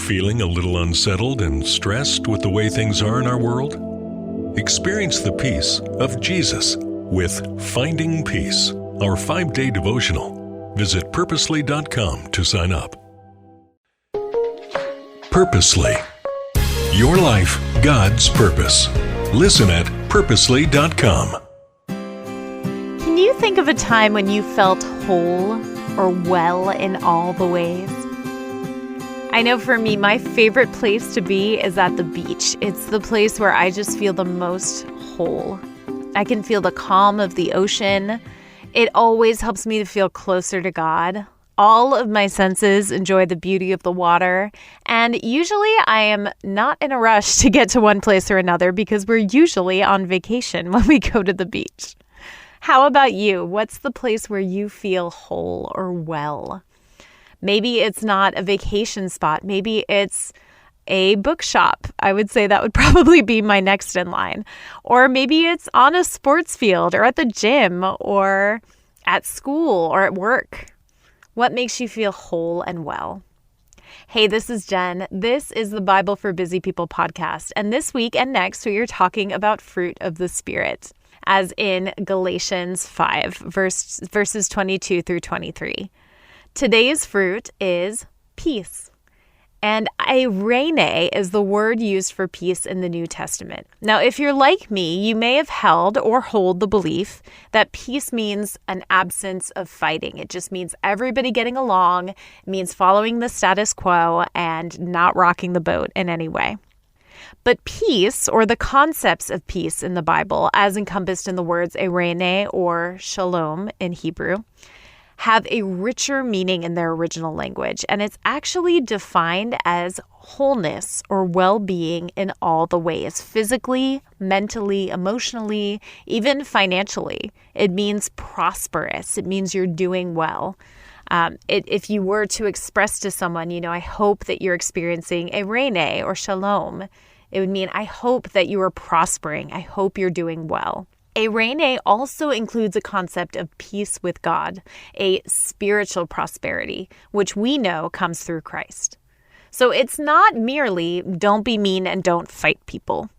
Feeling a little unsettled and stressed with the way things are in our world? Experience the peace of Jesus with Finding Peace, our 5-day devotional. Visit purposely.com to sign up. Purposely. Your life, God's purpose. Listen at purposely.com. Can you think of a time when you felt whole or well in all the ways? I know for me, my favorite place to be is at the beach. It's the place where I just feel the most whole. I can feel the calm of the ocean. It always helps me to feel closer to God. All of my senses enjoy the beauty of the water. And usually I am not in a rush to get to one place or another because we're usually on vacation when we go to the beach. How about you? What's the place where you feel whole or well? Maybe it's not a vacation spot. Maybe it's a bookshop. I would say that would probably be my next in line. Or maybe it's on a sports field or at the gym or at school or at work. What makes you feel whole and well? Hey, this is Jen. This is the Bible for Busy People podcast. And this week and next, we are talking about fruit of the Spirit, as in Galatians 5, verses 22 through 23. Today's fruit is peace. And eiréné is the word used for peace in the New Testament. Now, if you're like me, you may have held or hold the belief that peace means an absence of fighting. It just means everybody getting along, it means following the status quo and not rocking the boat in any way. But peace, or the concepts of peace in the Bible, as encompassed in the words eiréné or shalom in Hebrew, have a richer meaning in their original language, and it's actually defined as wholeness or well-being in all the ways, physically, mentally, emotionally, even financially. It means prosperous. It means you're doing well. If you were to express to someone, I hope that you're experiencing eiréné or shalom, it would mean, I hope that you are prospering. I hope you're doing well. Eiréné also includes a concept of peace with God, a spiritual prosperity, which we know comes through Christ. So it's not merely don't be mean and don't fight people.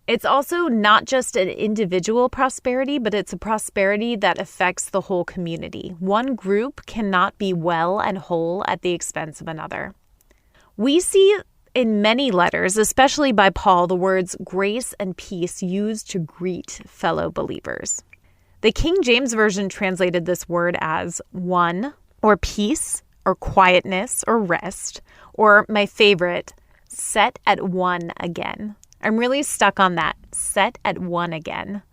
It's also not just an individual prosperity, but it's a prosperity that affects the whole community. One group cannot be well and whole at the expense of another. We see in many letters, especially by Paul, the words grace and peace used to greet fellow believers. The King James Version translated this word as one, or peace, or quietness, or rest, or my favorite, set at one again. I'm really stuck on that, set at one again,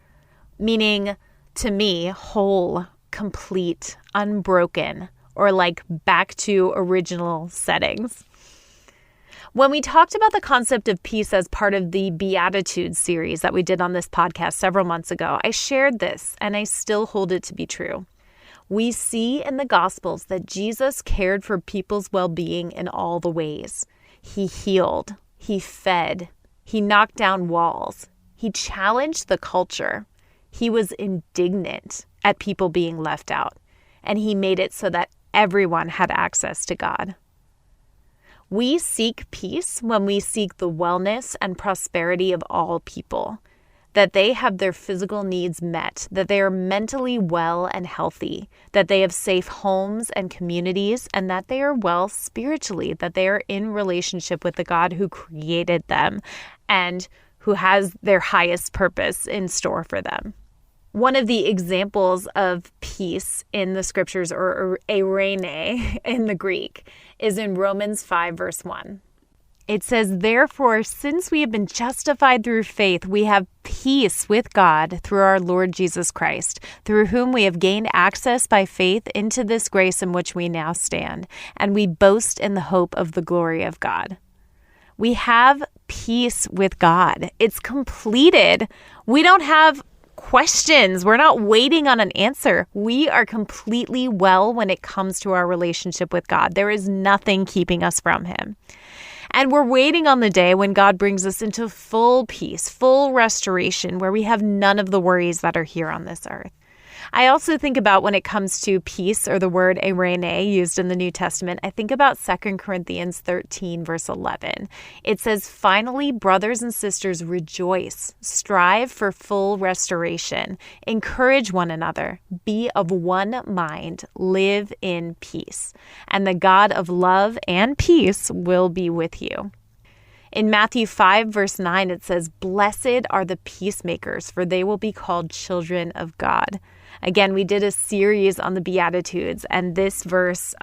meaning to me, whole, complete, unbroken, or like back to original settings. When we talked about the concept of peace as part of the Beatitudes series that we did on this podcast several months ago, I shared this, and I still hold it to be true. We see in the Gospels that Jesus cared for people's well-being in all the ways. He healed, he fed, he knocked down walls, he challenged the culture, he was indignant at people being left out, and he made it so that everyone had access to God. We seek peace when we seek the wellness and prosperity of all people, that they have their physical needs met, that they are mentally well and healthy, that they have safe homes and communities, and that they are well spiritually, that they are in relationship with the God who created them and who has their highest purpose in store for them. One of the examples of peace in the scriptures, or eiréné in the Greek, is in Romans 5, verse 1. It says, "Therefore, since we have been justified through faith, we have peace with God through our Lord Jesus Christ, through whom we have gained access by faith into this grace in which we now stand, and we boast in the hope of the glory of God." We have peace with God. It's completed. We don't have questions. We're not waiting on an answer. We are completely well when it comes to our relationship with God. There is nothing keeping us from Him. And we're waiting on the day when God brings us into full peace, full restoration, where we have none of the worries that are here on this earth. I also think about when it comes to peace, or the word eiréné used in the New Testament, I think about 2 Corinthians 13, verse 11. It says, "Finally, brothers and sisters, rejoice, strive for full restoration, encourage one another, be of one mind, live in peace, and the God of love and peace will be with you." In Matthew 5, verse 9, it says, "Blessed are the peacemakers, for they will be called children of God." Again, we did a series on the Beatitudes, and this verse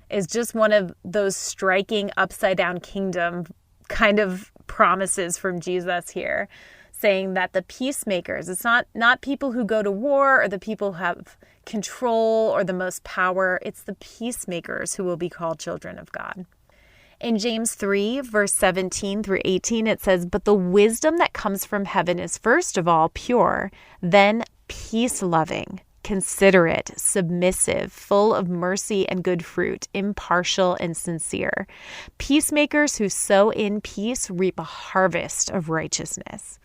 is just one of those striking upside-down kingdom kind of promises from Jesus here, saying that the peacemakers, it's not people who go to war or the people who have control or the most power. It's the peacemakers who will be called children of God. In James 3, verse 17 through 18, it says, "But the wisdom that comes from heaven is first of all pure, then peace-loving, considerate, submissive, full of mercy and good fruit, impartial and sincere. Peacemakers who sow in peace reap a harvest of righteousness."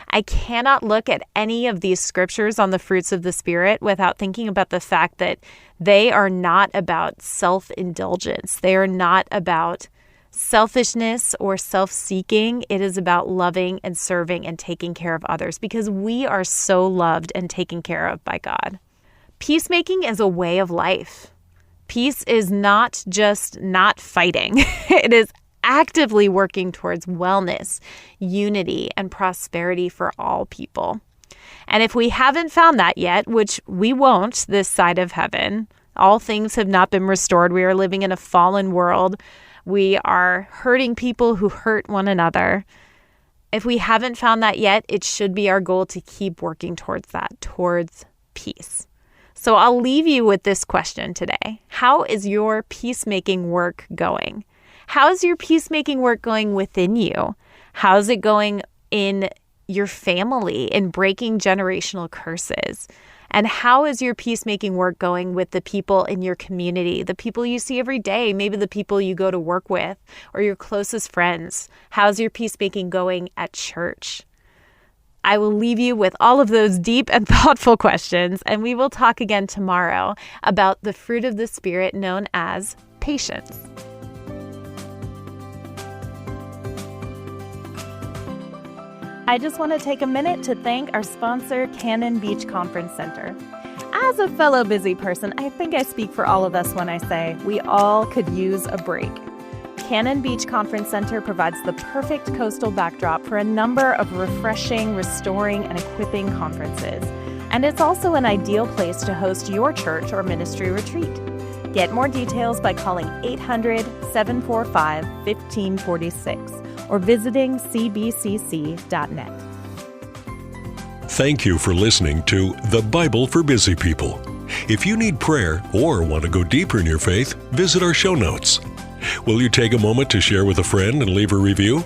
I cannot look at any of these scriptures on the fruits of the Spirit without thinking about the fact that they are not about self-indulgence. They are not about selfishness or self-seeking. It is about loving and serving and taking care of others, because we are so loved and taken care of by God. Peacemaking is a way of life. Peace is not just not fighting. It is actively working towards wellness, unity, and prosperity for all people. And if we haven't found that yet, which we won't this side of heaven, all things have not been restored. We are living in a fallen world. We are hurting people who hurt one another. If we haven't found that yet, it should be our goal to keep working towards that, towards peace. So I'll leave you with this question today. How is your peacemaking work going? How's your peacemaking work going within you? How's it going in your family, in breaking generational curses? And how is your peacemaking work going with the people in your community, the people you see every day, maybe the people you go to work with, or your closest friends? How's your peacemaking going at church? I will leave you with all of those deep and thoughtful questions, and we will talk again tomorrow about the fruit of the Spirit known as patience. I just want to take a minute to thank our sponsor, Cannon Beach Conference Center. As a fellow busy person, I think I speak for all of us when I say we all could use a break. Cannon Beach Conference Center provides the perfect coastal backdrop for a number of refreshing, restoring, and equipping conferences. And it's also an ideal place to host your church or ministry retreat. Get more details by calling 800-745-1546 or visiting cbcc.net. Thank you for listening to The Bible for Busy People. If you need prayer or want to go deeper in your faith, visit our show notes. Will you take a moment to share with a friend and leave a review?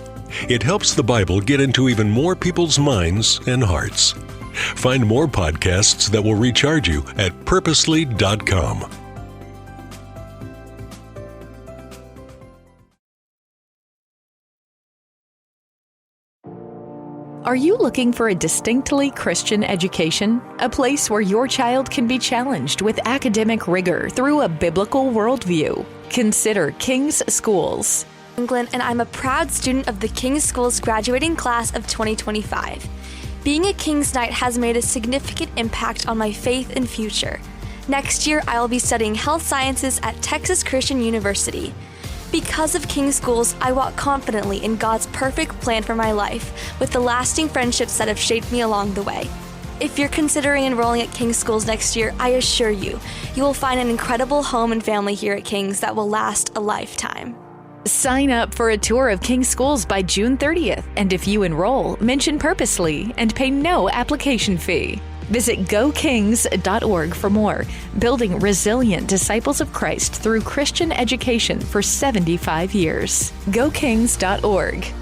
It helps the Bible get into even more people's minds and hearts. Find more podcasts that will recharge you at purposely.com. Are you looking for a distinctly Christian education? A place where your child can be challenged with academic rigor through a biblical worldview? Consider King's Schools. England, and I'm a proud student of the King's Schools graduating class of 2025. Being a King's Knight has made a significant impact on my faith and future. Next year, I will be studying health sciences at Texas Christian University. Because of King's Schools, I walk confidently in God's perfect plan for my life, with the lasting friendships that have shaped me along the way. If you're considering enrolling at King's Schools next year, I assure you, you will find an incredible home and family here at King's that will last a lifetime. Sign up for a tour of King's Schools by June 30th, and if you enroll, mention Purposely and pay no application fee. Visit gokings.org for more, building resilient disciples of Christ through Christian education for 75 years. gokings.org.